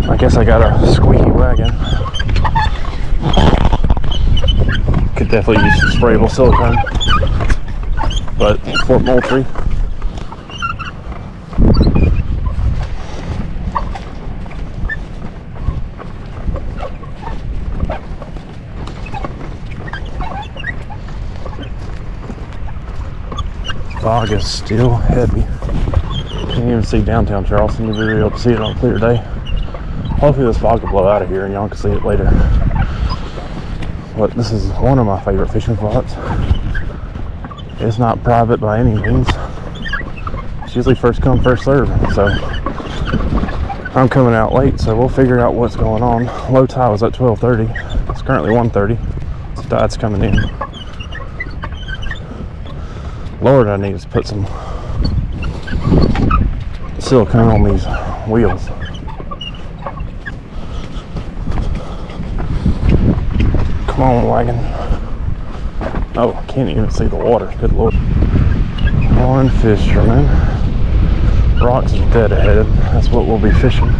I guess I got a squeaky wagon. Could definitely use some sprayable silicone. But Fort Moultrie. Fog is still heavy. Can't even see downtown Charleston. You'll be able to see it on a clear day. Hopefully this fog will blow out of here and y'all can see it later. But this is one of my favorite fishing spots. It's not private by any means. It's usually first come, first serve. So I'm coming out late, so we'll figure out what's going on. Low tide was at 12:30. It's currently 1:30. So tide's coming in. Lord, I need to put some silicone on these wheels. Come on, wagon. Oh, I can't even see the water. Good Lord. One fisherman. Rocks is dead ahead. That's what we'll be fishing.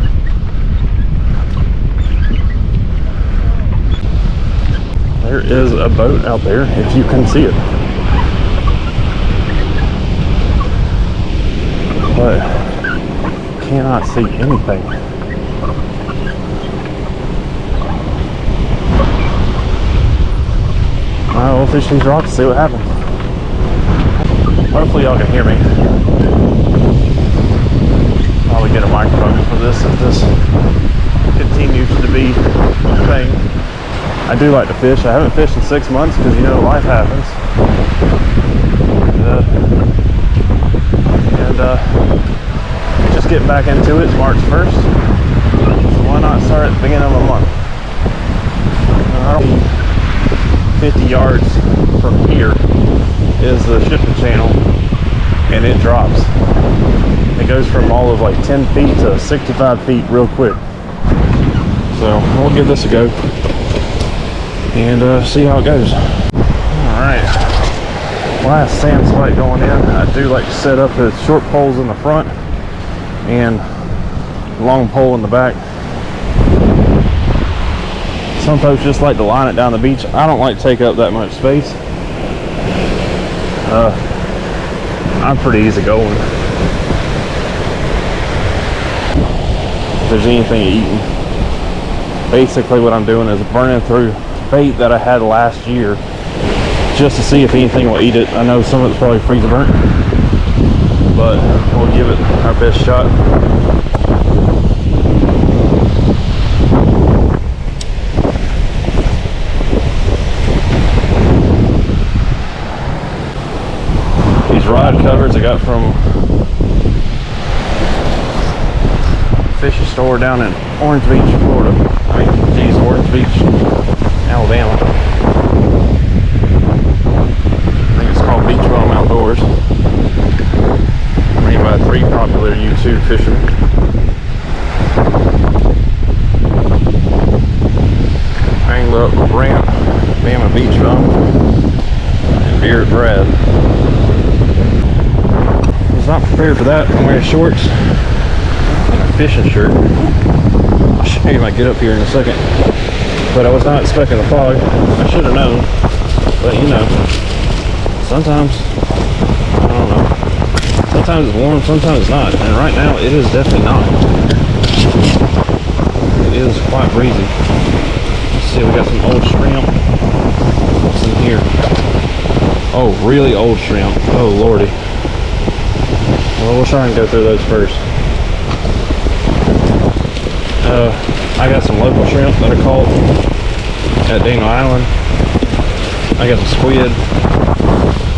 There is a boat out there, if you can see it. But cannot see anything. Alright, we'll fish these rocks and see what happens. Hopefully y'all can hear me. Probably get a microphone for this if this continues to be a thing. I do like to fish. I haven't fished in 6 months because you know life happens. Just getting back into it. It's March 1st. So why not start at the beginning of a month? I don't need 50 yards from here is the shipping channel, and it drops. It goes from all of like 10 feet to 65 feet real quick. So we'll give this a go and see how it goes. Alright, last sand spike going in. I do like to set up the short poles in the front and long pole in the back. Some folks just like to line it down the beach. I don't like to take up that much space. I'm pretty easy going. If there's anything eating, basically what I'm doing is burning through bait that I had last year just to see if anything will eat it. I know some of it's probably freezer burnt, but we'll give it our best shot. Rod covers I got from a fishy store down in Orange Beach, Florida. Orange Beach, Alabama. I think it's called Beach Bum Outdoors. Made by 3 popular YouTube fishermen. Angled up with Brant, Bama Beach Bum, and Beard Brad. Not prepared for that. I'm wearing shorts and a fishing shirt. I'll show you when I get up here in a second. But I was not expecting a fog. I should have known. But you know, sometimes, I don't know. Sometimes it's warm, sometimes it's not. And right now it is definitely not. It is quite breezy. Let's see, we got some old shrimp. What's in here? Oh, really old shrimp. Oh lordy. Well, we'll try and go through those first. I got some local shrimp that are caught at Daniel Island. I got some squid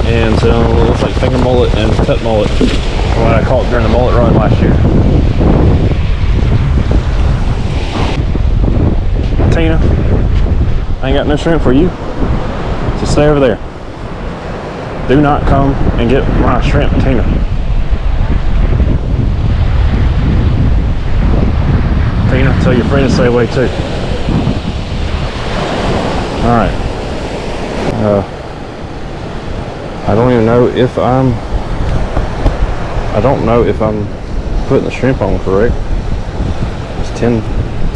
and some, it looks like finger mullet and cut mullet. What I caught during the mullet run last year. Tina, I ain't got no shrimp for you, so stay over there. Do not come and get my shrimp, Tina. Tina, tell your friend to stay away too. Alright. I don't even know if I'm putting the shrimp on correct. It's 10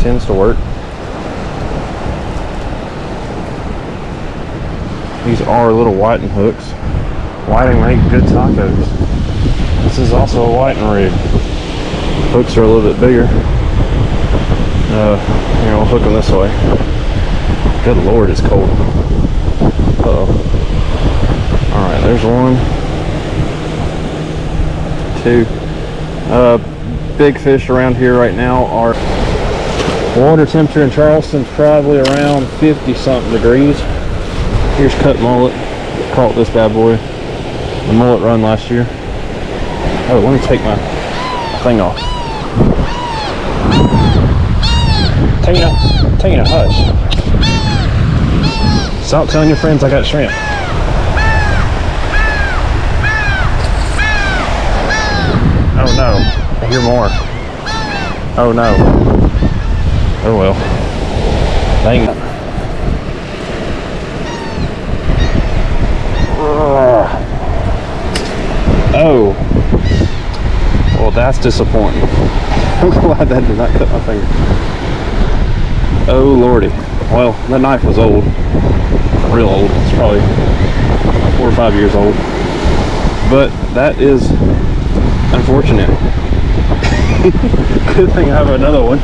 tends to work. These are little whiting hooks. Whiting make good tacos. This is also a whiting rig. Hooks are a little bit bigger. Here, we'll hook them this way. Good Lord, it's cold. Uh-oh. Alright, there's one. Two. Big fish around here right now are... Water temperature in Charleston is probably around 50-something degrees. Here's cut mullet. Caught this bad boy. The mullet run last year. Oh, let me take my thing off. Tina, hush. Stop telling your friends I got shrimp. Oh no, I hear more. Oh no. Oh well. Dang it. Oh. Well, that's disappointing. I'm glad that did not cut my finger. Oh lordy. Well, the knife was old. Real old. It's probably 4 or 5 years old. But that is unfortunate. Good thing I have another one.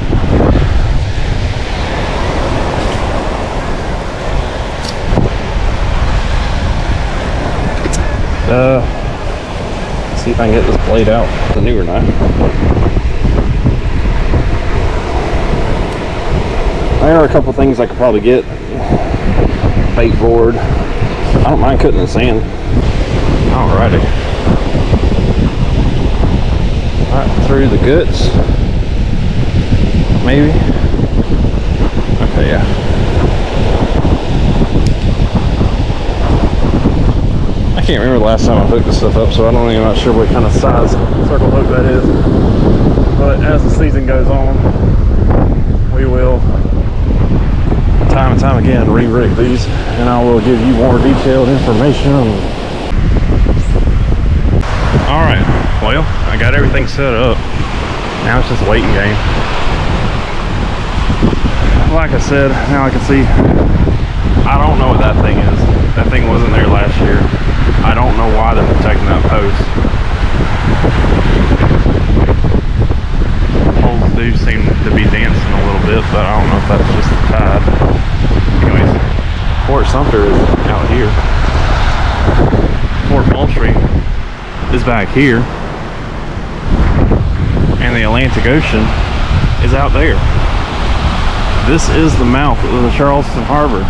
Let's see if I can get this blade out. It's a newer knife. There are a couple things I could probably get. Bait board. I don't mind cutting in the sand. Alrighty. Right through the guts. Maybe. Okay, yeah. I can't remember the last time I hooked this stuff up, so I'm not sure what kind of size circle hook that is. But as the season goes on, we will time and time again re-rig these, and I will give you more detailed information. Alright, well, I got everything set up. Now it's just a waiting game. Like I said, now I can see, I don't know what that thing is. That thing wasn't there last year. I don't know why they're protecting that post. Poles do seem to be dancing a little bit, but I don't know if that's just the tide. Anyways, Fort Sumter is out here. Fort Moultrie is back here. And the Atlantic Ocean is out there. This is the mouth of the Charleston Harbor.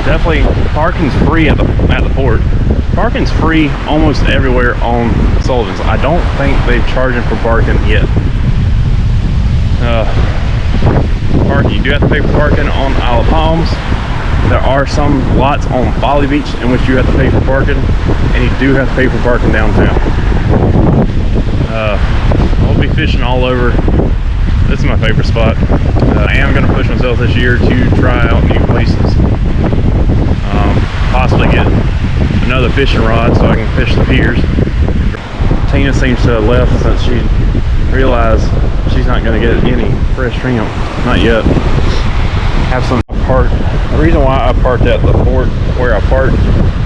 Definitely parking's free at the port. Parking's free almost everywhere on Sullivan's. I don't think they've charged for parking yet. Parking, you do have to pay for parking on Isle of Palms. There are some lots on Folly Beach in which you have to pay for parking, and you do have to pay for parking downtown. I'll be fishing all over. This is my favorite spot. I am going to push myself this year to try out new places. Possibly get another fishing rod so I can fish the piers. Tina seems to have left since she realized she's not going to get any fresh shrimp. Not yet. Have some parked. The reason why I parked at the port where I parked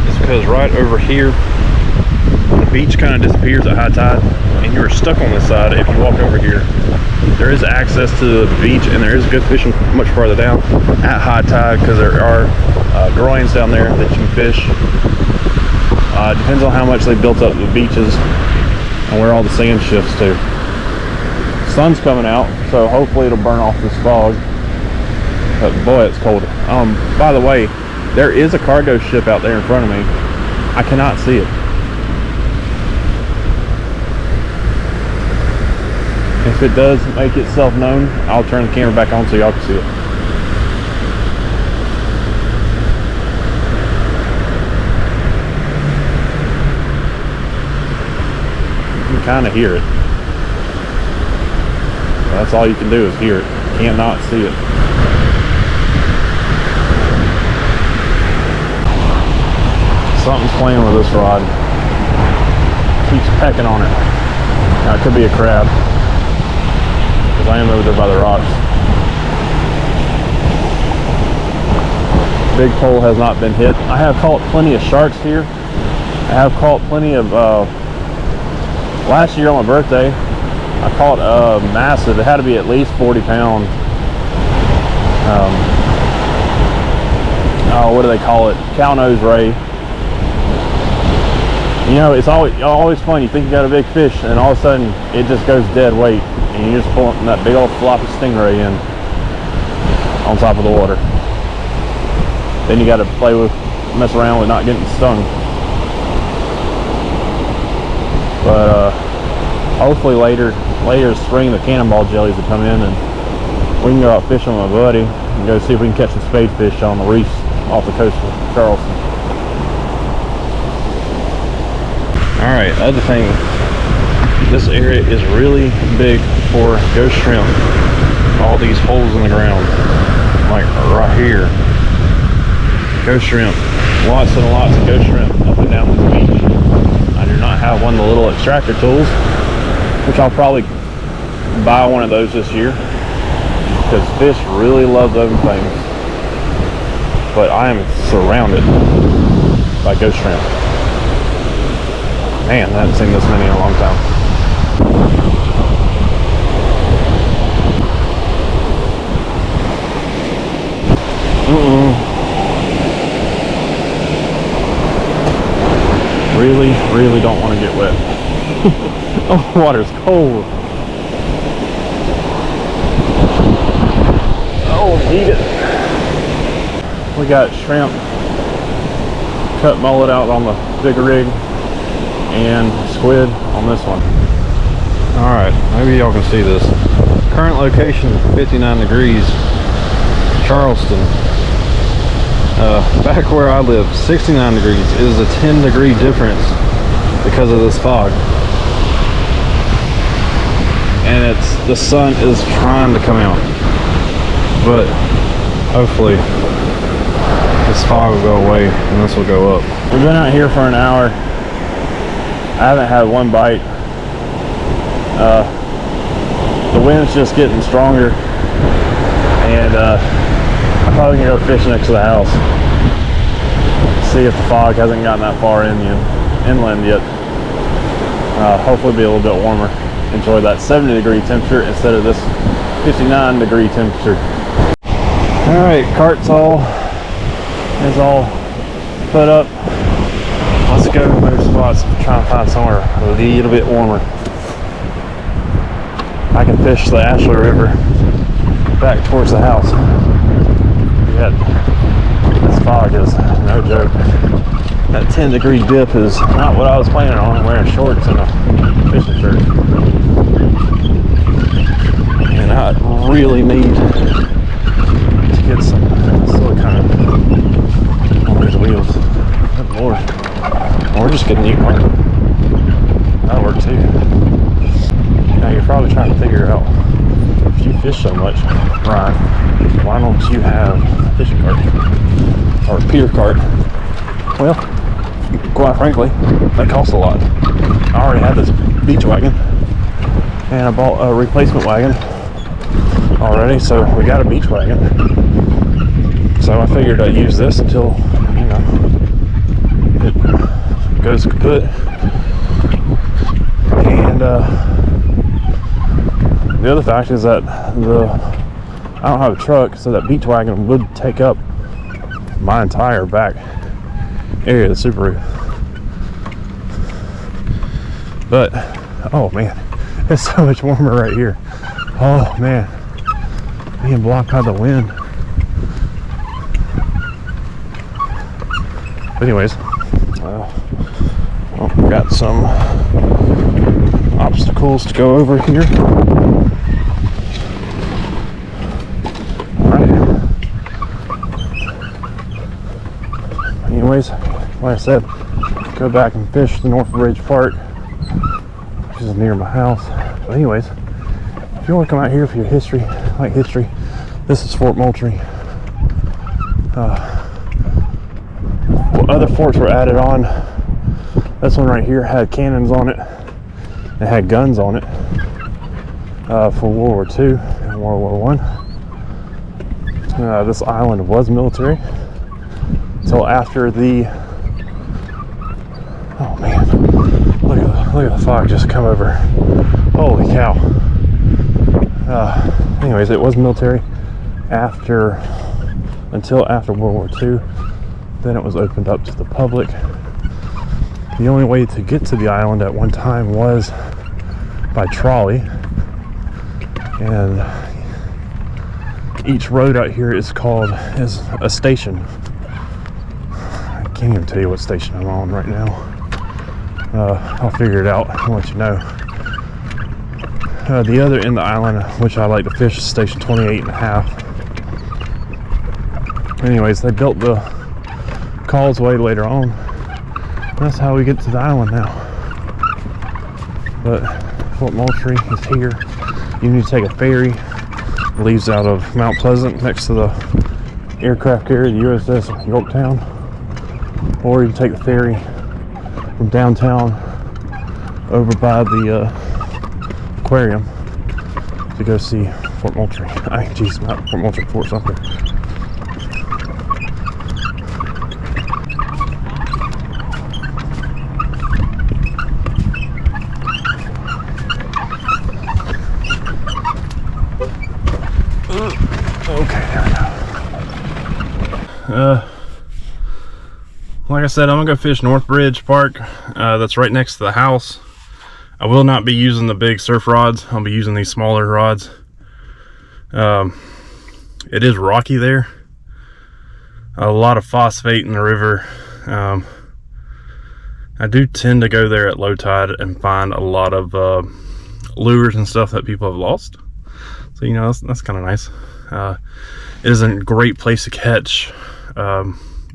is because right over here the beach kind of disappears at high tide, and you're stuck on this side if you walk over here. There is access to the beach, and there is good fishing much farther down at high tide because there are groins down there that you can fish. Depends on how much they built up the beaches and where all the sand shifts to. Sun's coming out, so hopefully it'll burn off this fog. But boy, it's cold. By the way, there is a cargo ship out there in front of me. I cannot see it. If it does make itself known, I'll turn the camera back on so y'all can see it. You can kind of hear it. That's all you can do is hear it. You cannot see it. Something's playing with this rod. Keeps pecking on it. Now it could be a crab. because I am over there by the rocks. Big pole has not been hit. I have caught plenty of sharks here. I have caught plenty of, last year on my birthday, I caught massive, it had to be at least 40 pound, oh, what do they call it? Cow nose ray. You know, it's always fun. You think you got a big fish, and all of a sudden it just goes dead weight, and you just pull that big old floppy stingray in on top of the water. Then you got to mess around with not getting stung. But hopefully later spring the cannonball jellies will come in, and we can go out fishing with my buddy and go see if we can catch some spadefish on the reefs off the coast of Charleston. Alright, other thing, this area is really big for ghost shrimp. All these holes in the ground, like right here. Ghost shrimp, lots and lots of ghost shrimp up and down this beach. I do not have one of the little extractor tools, which I'll probably buy one of those this year, because fish really love those things. But I am surrounded by ghost shrimp. Man, I haven't seen this many in a long time. Really don't want to get wet. Oh, the water's cold. Oh, need it. We got shrimp, cut mullet out on the big rig, and squid on this one. Alright, maybe y'all can see this. Current location 59 degrees, Charleston. Back where I live, 69 degrees. It is a 10-degree difference because of this fog. And the sun is trying to come out. But hopefully this fog will go away and this will go up. We've been out here for an hour. I haven't had one bite. The wind's just getting stronger, and I'm probably gonna go fish next to the house. See if the fog hasn't gotten that far inland yet. Hopefully be a little bit warmer. Enjoy that 70-degree temperature instead of this 59-degree temperature. All right, cart's all put up. Let's go move spots, try and find somewhere a little bit warmer. I can fish the Ashley River back towards the house. Yeah, this fog is no joke. That 10-degree dip is not what I was planning on. I'm wearing shorts and a fishing shirt. And I really need to get some silicone on these wheels. Good Lord. Or just get a new one. That'll work too. Now you're probably trying to figure out, if you fish so much, Ryan, why don't you have a fishing cart or a pier cart? Well, quite frankly, that costs a lot. I already had this beach wagon, and I bought a replacement wagon already, so we got a beach wagon. So I figured I'd use this until, you know, it goes kaput. And the other fact is that I don't have a truck, so that beach wagon would take up my entire back area of the Subaru. But oh man, it's so much warmer right here. Oh man, being blocked by the wind. But anyways, we've got some obstacles to go over here. Anyways, like I said, go back and fish the North Bridge Park, which is near my house. But anyways, if you want to come out here for your history, this is Fort Moultrie. Other forts were added on. This one right here had cannons on it. It had guns on it. for World War II and World War One. This island was military until after the, oh man, look at the fog just come over. Holy cow. Anyways, it was military until after World War II. Then it was opened up to the public. The only way to get to the island at one time was by trolley, and each road out here is a station. I can't even tell you what station I'm on right now. I'll figure it out and let you know. The other end of the island, which I like to fish, is station 28.5. Anyways, they built the causeway later on. That's how we get to the island now. But Fort Moultrie is here. You need to take a ferry. It leaves out of Mount Pleasant next to the aircraft carrier, the USS Yorktown. Or you can take the ferry from downtown over by the aquarium to go see Fort Moultrie. Geez, not Fort Moultrie, Fort something. Okay, there we go. Like I said, I'm gonna go fish North Bridge Park. That's right next to the house. I will not be using the big surf rods. I'll be using these smaller rods. It is rocky there. A lot of phosphate in the river. I do tend to go there at low tide and find a lot of lures and stuff that people have lost. So, you know, that's kind of nice. It is a great place to catch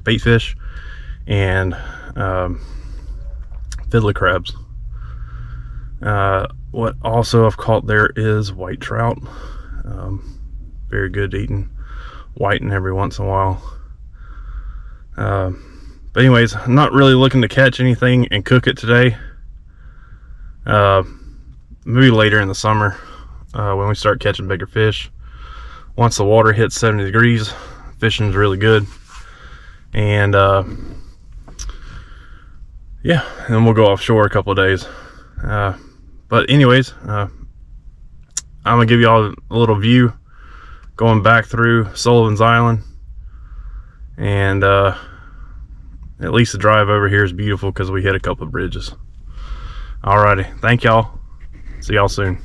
bait fish and fiddler crabs. What also I've caught there is white trout. Very good eating whiting every once in a while. But anyways, I'm not really looking to catch anything and cook it today. Maybe later in the summer when we start catching bigger fish. Once the water hits 70 degrees, fishing is really good. And yeah, and we'll go offshore a couple of days. But anyways, I'm gonna give you all a little view going back through Sullivan's Island, and at least the drive over here is beautiful because we hit a couple of bridges. Alrighty, thank y'all. See y'all soon.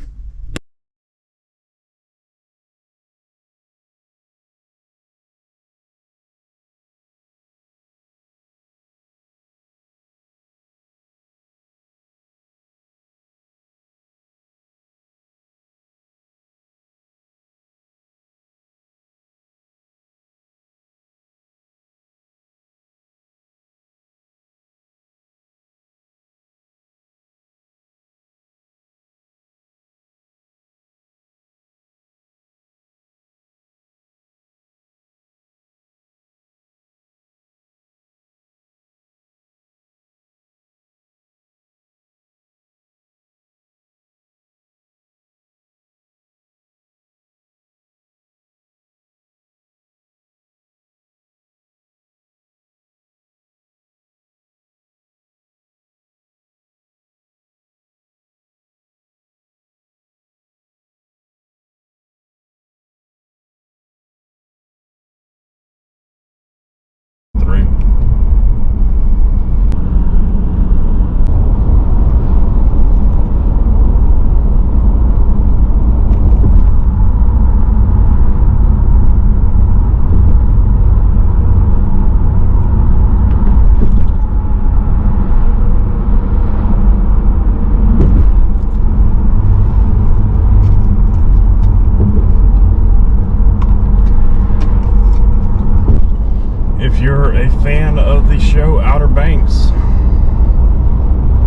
you're a fan of the show Outer Banks,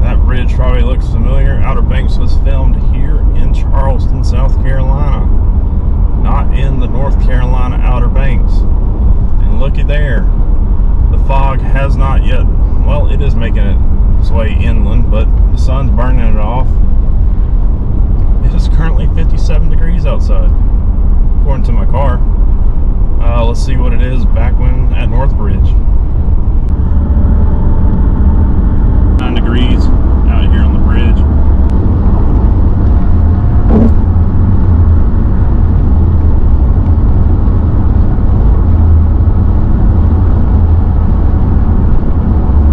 that bridge probably looks familiar. Outer Banks was filmed here in Charleston, South Carolina, not in the North Carolina Outer Banks. And looky there, the fog has not yet, well, it is making its way inland, but the sun's burning it off. It is currently 56 7 degrees outside, according to my car. Let's see what it is back when at Northbridge. 9 degrees out here on the bridge.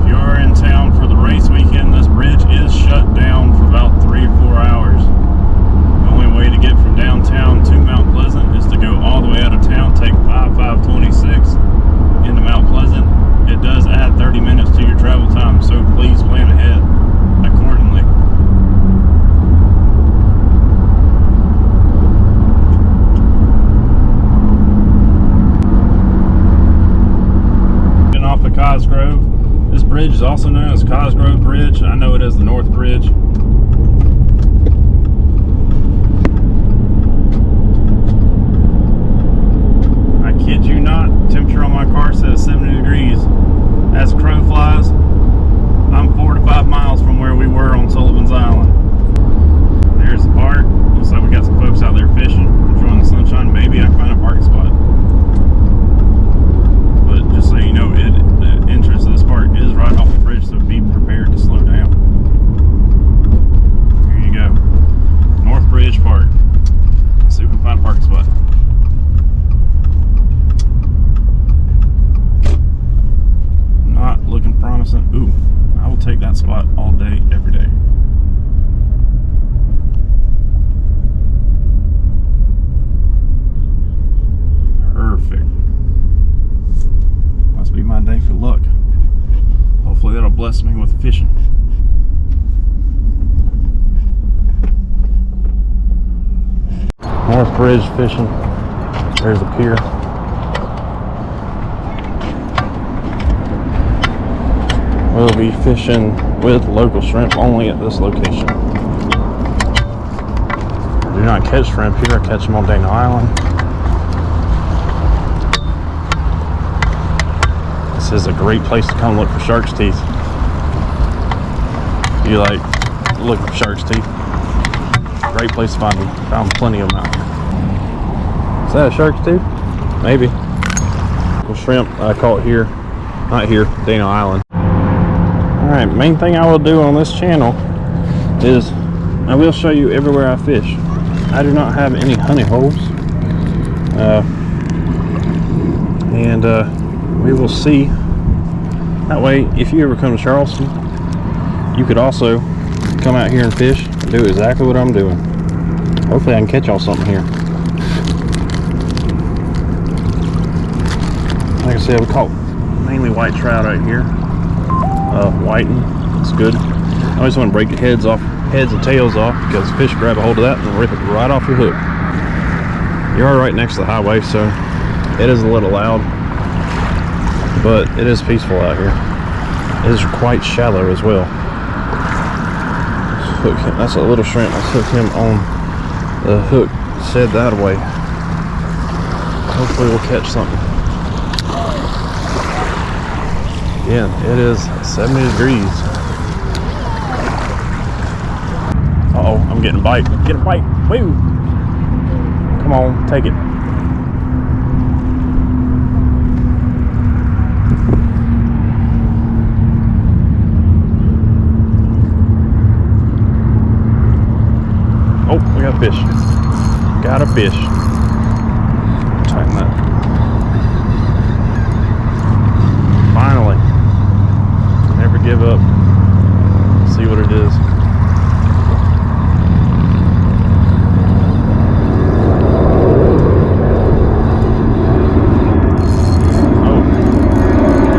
If you are in town for the race weekend, this bridge is shut down for about 3 or 4 hours. The only way to get from downtown to Mount Pleasant is to go all the way out of town, take 526 into Mount Pleasant. It does add 30 minutes to your travel time, so please plan ahead accordingly. Getting off of Cosgrove. This bridge is also known as Cosgrove Bridge. I know it as the North Bridge. I kid you not, temperature on my car says 70 degrees. As crow flies, I'm 4 to 5 miles from where we were on Sullivan's Island. There's the park. Looks like we got some folks out there fishing, enjoying the sunshine. Maybe I can find a parking spot. But just so you know, the entrance to this park is right off the bridge, so be prepared to slow down. Here you go. North Bridge Park. Let's see if we can find a parking spot. Not looking promising. Ooh, I will take that spot all day, every day. Perfect. Must be my day for luck. Hopefully that'll bless me with fishing. North Bridge fishing. There's the pier. We'll be fishing with local shrimp only at this location. I do not catch shrimp here. I catch them on Dana Island. This is a great place to come look for shark's teeth. If you like looking for shark's teeth, great place to find them. Found plenty of them out here. Is that a shark's tooth? Maybe. Local shrimp I caught here. Not here, Dana Island. Alright, main thing I will do on this channel is I will show you everywhere I fish. I do not have any honey holes. We will see. That way, if you ever come to Charleston, you could also come out here and fish and do exactly what I'm doing. Hopefully I can catch y'all something here. Like I said, we caught mainly white trout right here. Whiting, it's good. I always want to break the heads and tails off, because fish grab a hold of that and rip it right off your hook. You are right next to the highway, so it is a little loud, but it is peaceful out here. It is quite shallow as well. Let's hook him. That's a little shrimp. Let's hook him on the hook set that way. Hopefully we'll catch something. Again, it is 70 degrees. Uh-oh, I'm getting a bite. Get a bite. Woo! Come on, take it. Oh, we got a fish. Got a fish. Tighten that. Finally. Never give up. See what it is. Oh.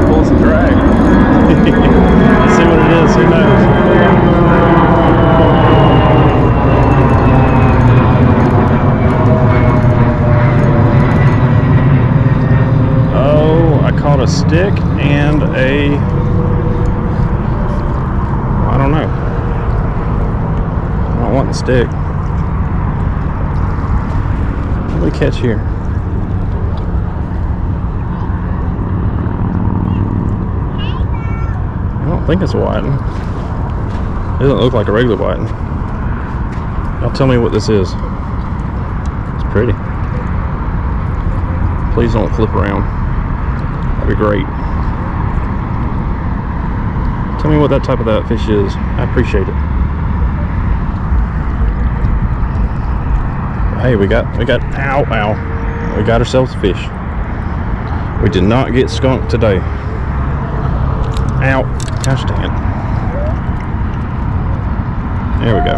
Pulls a drag. Let's see what it is. Who knows? A stick and a, I don't know. I don't want the stick. What do we catch here? I don't think it's a whiting. It doesn't look like a regular whiting. Y'all tell me what this is. pretty. Please don't flip around. That'd be great. Tell me what that type of that fish is. I appreciate it. Hey, we got, ow. We got ourselves a fish. We did not get skunked today. Ow, gosh dang it. There we go.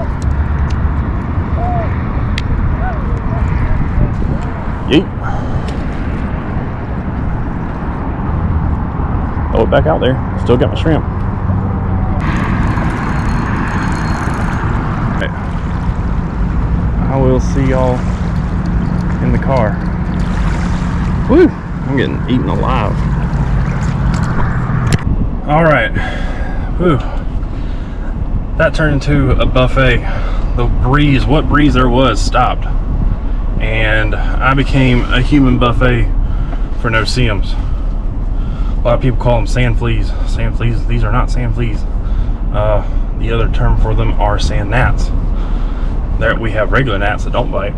Yeet. Throw it back out there. Still got my shrimp. Okay. I will see y'all in the car. Woo! I'm getting eaten alive. All right. Woo. That turned into a buffet. The breeze, what breeze there was, stopped. And I became a human buffet for no-see-ums. A lot of people call them sand fleas. Sand fleas, these are not sand fleas. The other term for them are sand gnats. There we have regular gnats that don't bite,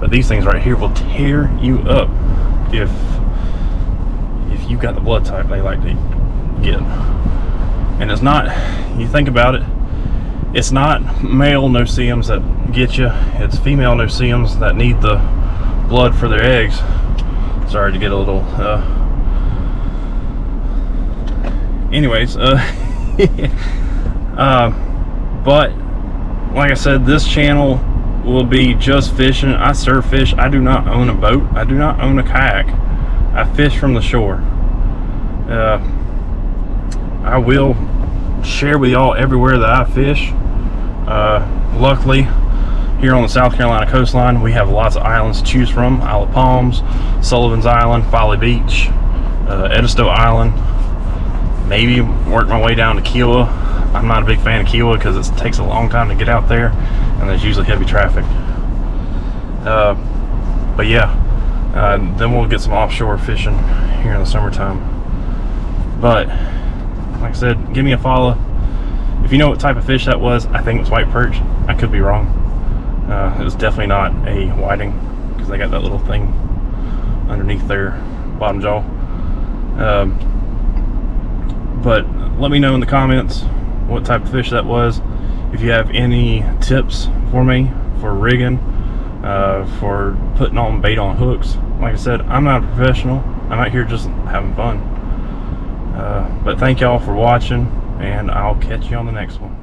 but these things right here will tear you up if you got the blood type they like to get. And it's not, you think about it, it's not male no-see-ums that get you, it's female no-see-ums that need the blood for their eggs. Sorry to get a little anyways, but like I said, this channel will be just fishing. I surf fish. I do not own a boat. I do not own a kayak. I fish from the shore. I will share with y'all everywhere that I fish. Luckily, here on the South Carolina coastline, we have lots of islands to choose from. Isle of Palms, Sullivan's Island, Folly Beach, Edisto Island. Maybe work my way down to Kiowa. I'm not a big fan of Kiowa because it takes a long time to get out there, and there's usually heavy traffic. But yeah, then we'll get some offshore fishing here in the summertime. But like I said, give me a follow. If you know what type of fish that was, I think it was white perch. I could be wrong. It was definitely not a whiting because they got that little thing underneath their bottom jaw. But let me know in the comments what type of fish that was. If you have any tips for me for rigging, for putting on bait on hooks. Like I said, I'm not a professional. I'm out here just having fun. But thank y'all for watching, and I'll catch you on the next one.